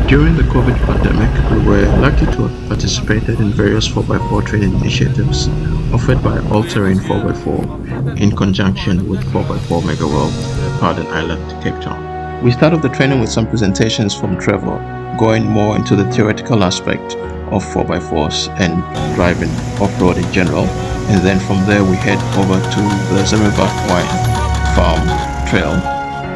During the COVID pandemic, we were lucky to have participated in various 4x4 training initiatives offered by Allterrain 4x4 in conjunction with 4x4 Mega World, Pardon Island, Cape Town. We started the training with some presentations from Trevor, going more into the theoretical aspect of 4x4s and driving off-road in general, and then from there we head over to the Zemmelbach Wine Farm Trail,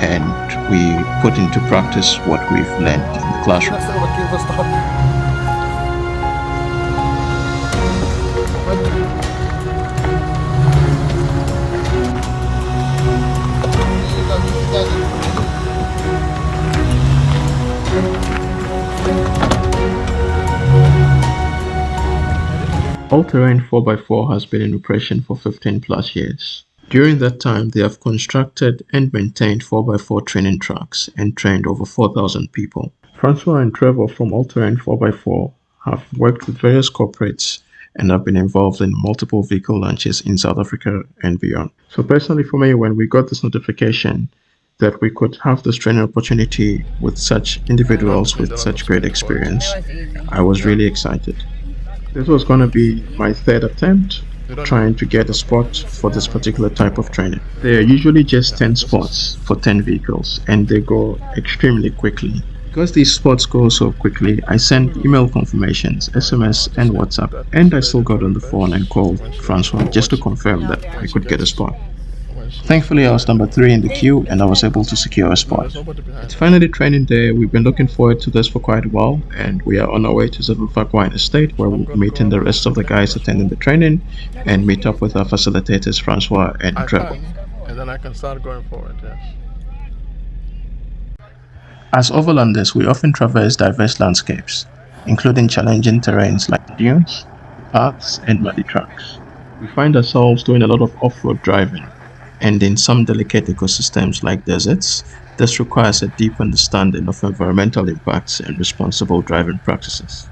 and we put into practice what we've learned in the classroom. Allterrain 4x4 has been in operation for 15 plus years. During that time, they have constructed and maintained 4x4 training tracks and trained over 4,000 people. Francois and Trevor from Allterrain 4x4 have worked with various corporates and have been involved in multiple vehicle launches in South Africa and beyond. So personally for me, when we got this notification that we could have this training opportunity with such individuals with such great experience, I was really excited. This was going to be my third attempt trying to get a spot for this particular type of training. There are usually just 10 spots for 10 vehicles and they go extremely quickly. Because these spots go so quickly, I sent email confirmations, SMS and WhatsApp, and I still got on the phone and called Francois just to confirm that I could get a spot. Thankfully, I was number 3 in the queue and I was able to secure a spot. It's finally training day. We've been looking forward to this for quite a while, and we are on our way to Zemmelbach Wine Estate, where we'll be meeting the rest of the guys attending the training and meet up with our facilitators Francois and Trevor. And then I can start going forward, yes. As overlanders, we often traverse diverse landscapes, including challenging terrains like dunes, paths, and muddy tracks. We find ourselves doing a lot of off-road driving, and in some delicate ecosystems like deserts, this requires a deep understanding of environmental impacts and responsible driving practices.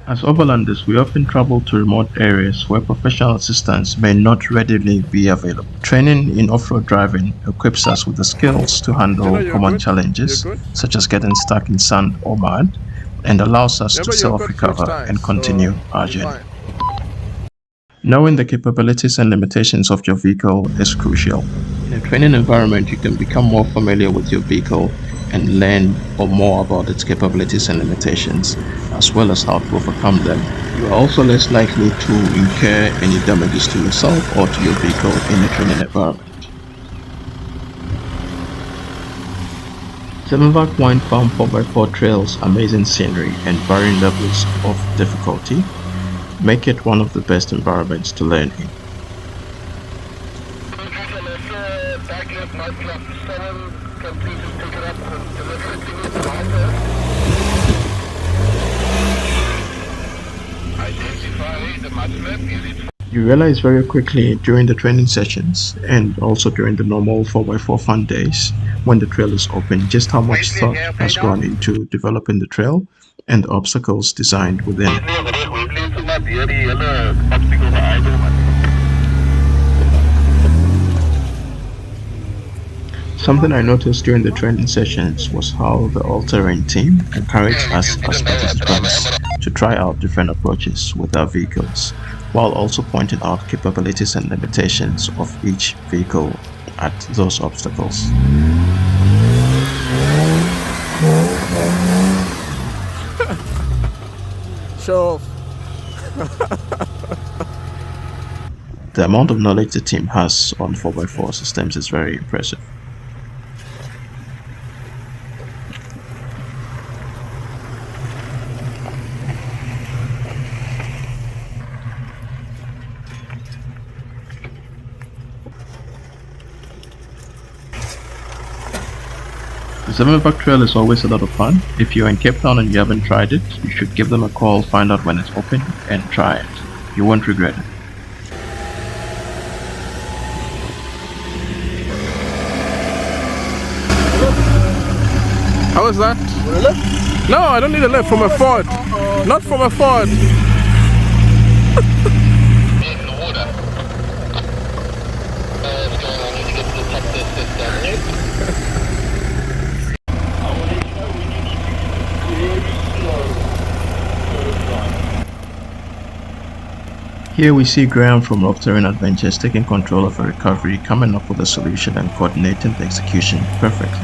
As overlanders, we often travel to remote areas where professional assistance may not readily be available. Training in off-road driving equips us with the skills to handle common challenges, such as getting stuck in sand or mud, and allows us to self-recover and continue our journey. Knowing the capabilities and limitations of your vehicle is crucial. In a training environment, you can become more familiar with your vehicle and learn more about its capabilities and limitations, as well as how to overcome them. You are also less likely to incur any damages to yourself or to your vehicle in a training environment. Zemmelbach Wine Farm 4x4 trails amazing scenery and varying levels of difficulty make it one of the best environments to learn in. You realize very quickly during the training sessions and also during the normal 4x4 fun days when the trail is open just how much thought has gone into developing the trail and the obstacles designed within it. Something I noticed during the training sessions was how the Allterrain team encouraged us as participants to try out different approaches with our vehicles, while also pointing out capabilities and limitations of each vehicle at those obstacles. Show off. The amount of knowledge the team has on 4x4 systems is very impressive. The Zemmelbach Trail is always a lot of fun. If you're in Cape Town and you haven't tried it, you should give them a call, find out when it's open, and try it. You won't regret it. How is that? No, I don't need a lift from a Ford. Not from a Ford. Here we see Graham from Allterrain Adventures taking control of a recovery, coming up with a solution and coordinating the execution perfectly.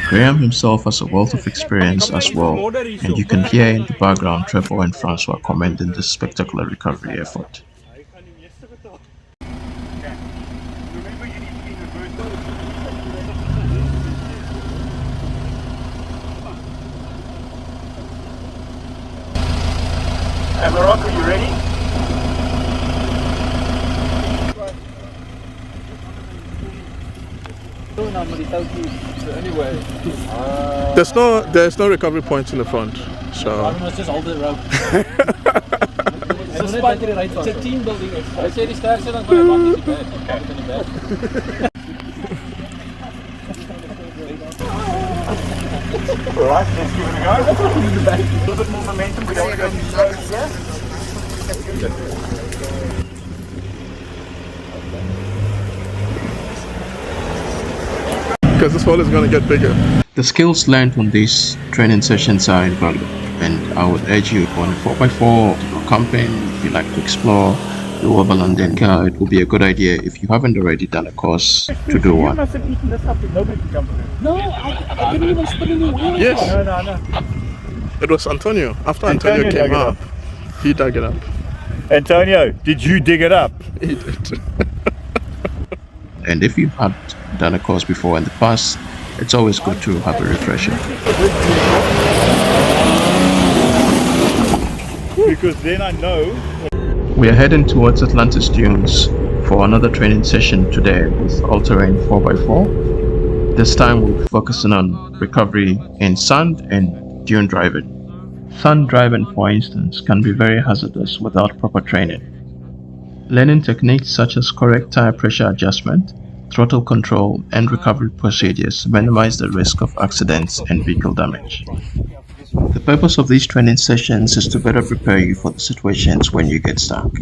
Graham himself has a wealth of experience as well, and you can hear in the background Trevor and Francois commending this spectacular recovery effort. Morocco, you ready? There's no recovery point in the front, so. Just hold the rope. It's a team building exercise. I say the stairs are not going to want bad. Alright, let's give it a go. A little bit more momentum. We don't want to go too slow here. Because this hole is going to get bigger. The skills learned on these training sessions are invaluable, and I would urge you on a 4x4 to go camping. If you like to explore the Overland, it would be a good idea if you haven't already done a course to do one. You must have eaten this up and nobody can come to it. No, I didn't even spit in the wheel. Yes. No. It was Antonio. After Antonio came up, he dug it up. Antonio, did you dig it up? He did. And if you've had done a course before in the past, it's always good to have a refresher. Because then I know. We are heading towards Atlantis Dunes for another training session today with Allterrain 4x4. This time we'll be focusing on recovery in sand and dune driving. Sand driving, for instance, can be very hazardous without proper training. Learning techniques such as correct tire pressure adjustment, throttle control, and recovery procedures minimize the risk of accidents and vehicle damage. The purpose of these training sessions is to better prepare you for the situations when you get stuck.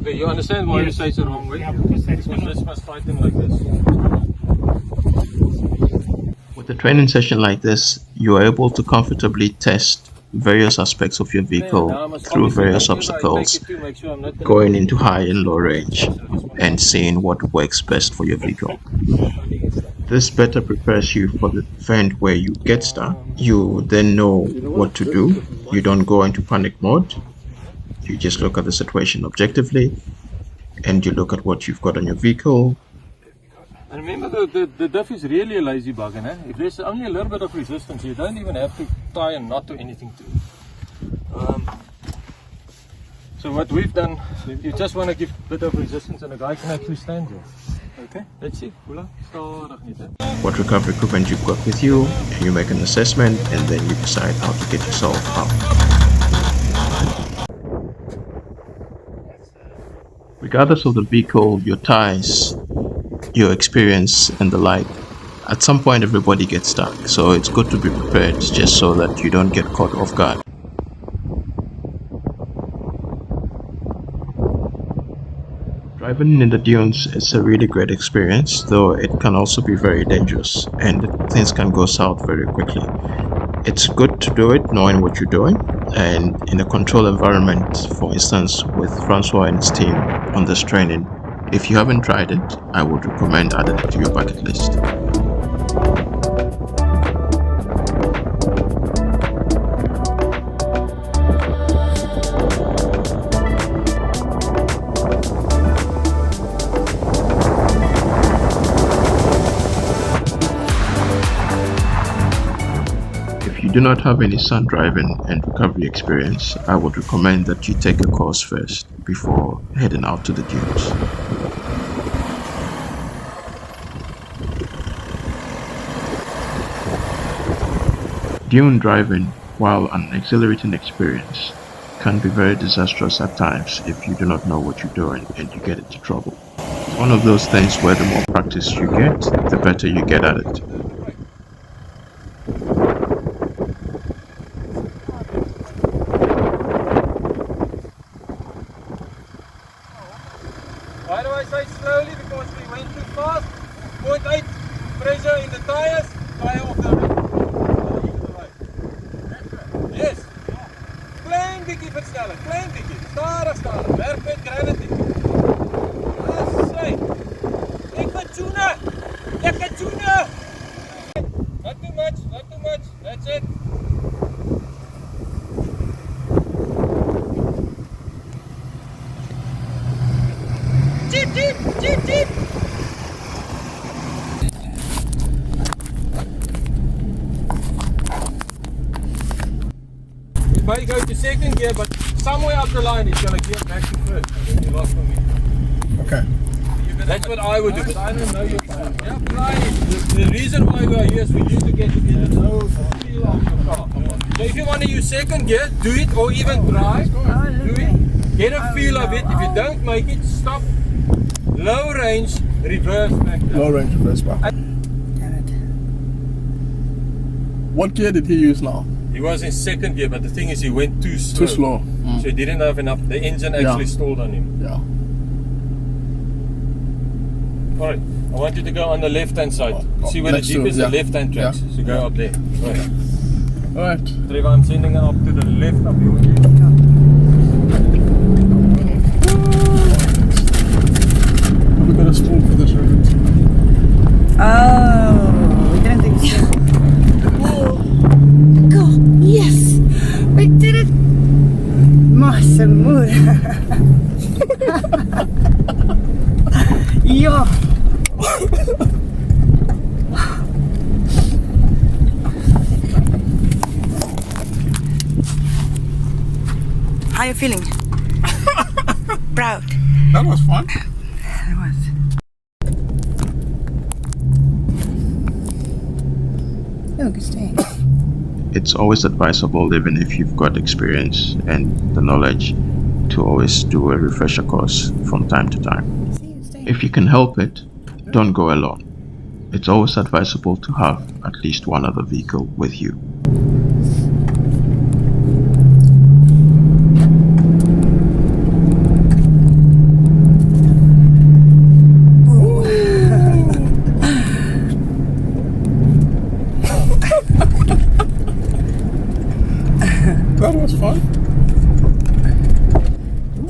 Okay, you understand why you say it's the wrong way? Because this must fight them like this. With a training session like this, you are able to comfortably test various aspects of your vehicle through various obstacles, going into high and low range, and seeing what works best for your vehicle. This better prepares you for the event where you get stuck. You then know what to do. You don't go into panic mode. You just look at the situation objectively, and you look at what you've got on your vehicle. And remember, the diff is really a lazy bugger, eh? If there's only a little bit of resistance, you don't even have to tie a knot or anything to it. So what we've done, you just want to give a bit of resistance and the guy can actually stand here. Okay, let's see. What recovery equipment you've got with you, and you make an assessment, and then you decide how to get yourself out. Regardless of the vehicle, your tires, your experience, and the like, at some point everybody gets stuck, so it's good to be prepared just so that you don't get caught off guard. Driving in the dunes is a really great experience, though it can also be very dangerous and things can go south very quickly. It's good to do it knowing what you're doing, and in a controlled environment, for instance with Francois and his team on this training. If you haven't tried it, I would recommend adding it to your bucket list. If you do not have any sand driving and recovery experience, I would recommend that you take a course first before heading out to the dunes. Dune driving, while an exhilarating experience, can be very disastrous at times if you do not know what you're doing and you get into trouble. It's one of those things where the more practice you get, the better you get at it. Why do I say slowly? Because we went too fast. 0.8 pressure in the tires, tire off the road. Yes. Klein bietjie versneller, klein bietjie. Stadig, stadig. Werk met gravity. Yes, say. Lekker tune. Lekker tune. Not too much, not too much. That's it. Jeep, jeep, jeep, jeep. You might go to second gear, but somewhere up the line it's going to gear back to first, and then you lost for me. Okay. That's what I would do, but I don't know your plan. Yeah, the reason why we are here is for you to get a feel of your car. So if you want to use second gear, do it, or even drive, do it. Get a feel of it. If you don't make it, stop. Low range, reverse back down. Low range reverse back. What gear did he use now? He was in second gear, but the thing is he went too slow. Too slow. So he didn't have enough. The engine actually stalled on him. Yeah. Alright, I want you to go on the left hand side. See where the next Jeep to- is? The left hand tracks. Yeah. So go up there. Right. Alright. Trevor, I'm sending it up to the left of your head. Have we got a spoon for this ribbon? Oh, we didn't think so. Go, yes, we did it. Masamura. Yo. How are you feeling? Proud. That was fun. It was. Oh, good stay. It's always advisable, even if you've got experience and the knowledge, to always do a refresher course from time to time. If you can help it, don't go alone. It's always advisable to have at least one other vehicle with you. That was fun.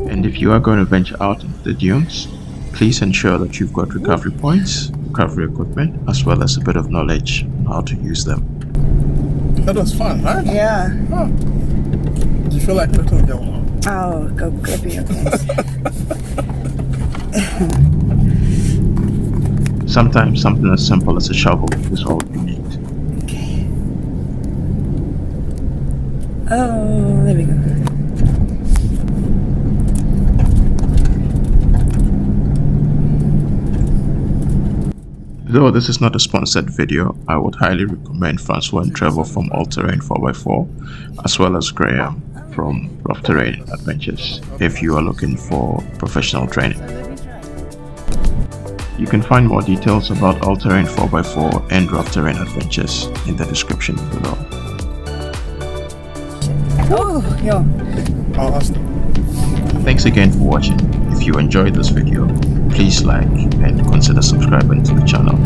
And if you are going to venture out into the dunes, please ensure that you've got recovery points, recovery equipment, as well as a bit of knowledge on how to use them. That was fun, right? Yeah. Oh. Do you feel like little girl now? Oh, go grab your things. Sometimes something as simple as a shovel is all you need. Okay. Oh, there we go. Though this is not a sponsored video, I would highly recommend Francois and Trevor from Allterrain 4x4, as well as Graham from Allterrain Adventures, if you are looking for professional training. You can find more details about Allterrain 4x4 and Allterrain Adventures in the description below. Oh, yo. Oh, that's Thanks again for watching. If you enjoyed this video, please like and consider subscribing to the channel.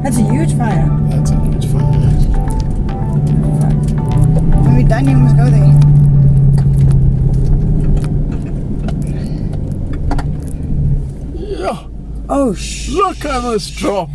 That's a huge fire. That's a huge fun. Yes. When we're done, you must go there. Yeah. Oh, Look at this drop.